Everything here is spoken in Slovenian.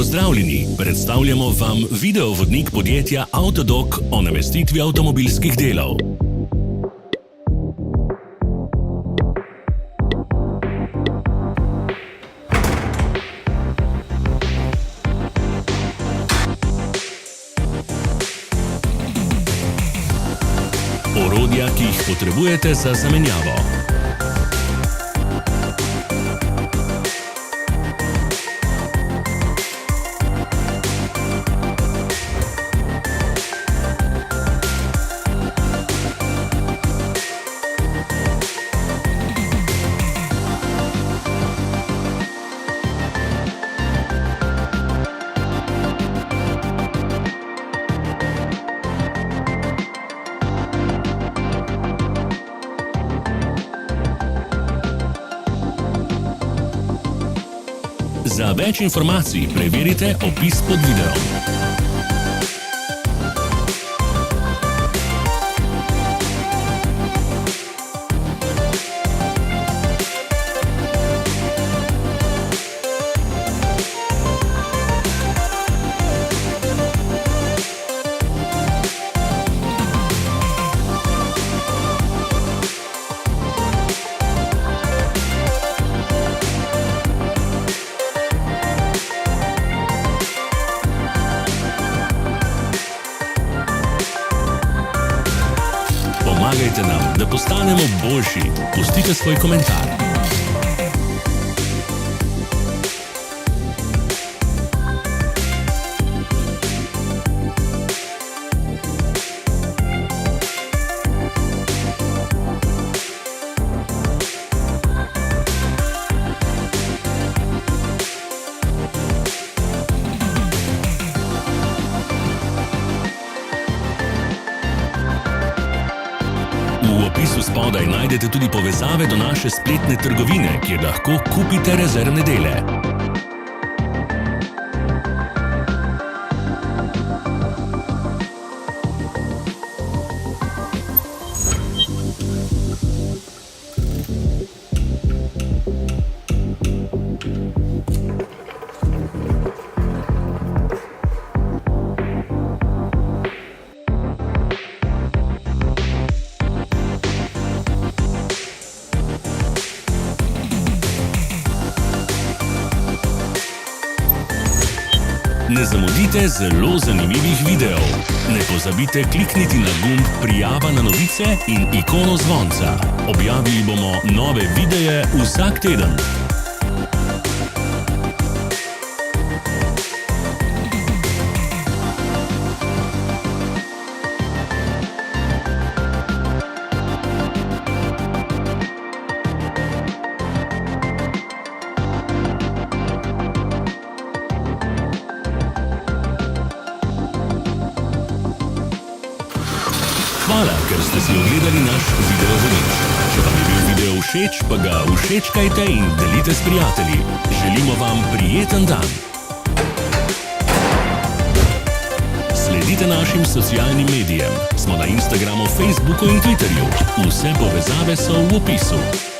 pozdravljeni! Predstavljamo vam videovodnik podjetja Avtodok o namestitvi avtomobilskih delov. Orodja, ki jih potrebujete za zamenjavo. Za več informacij preverite opis pod videom. Pomagajte nam, da postanemo boljši. Pustite svoj komentar. V opisu spodaj najdete tudi povezave do naše spletne trgovine, kjer lahko kupite rezervne dele. Ne zamudite zelo zanimivih videov. Ne pozabite klikniti na gumb prijava na novice in ikono zvonca. Objavili bomo nove videe vsak teden. Hvala, ker ste si ogledali naš videovodnik. Če vam je bil video všeč, pa ga všečkajte in delite s prijatelji. Želimo vam prijeten dan. Sledite našim socialnim medijem. Smo na Instagramu, Facebooku in Twitterju. Vse povezave so v opisu.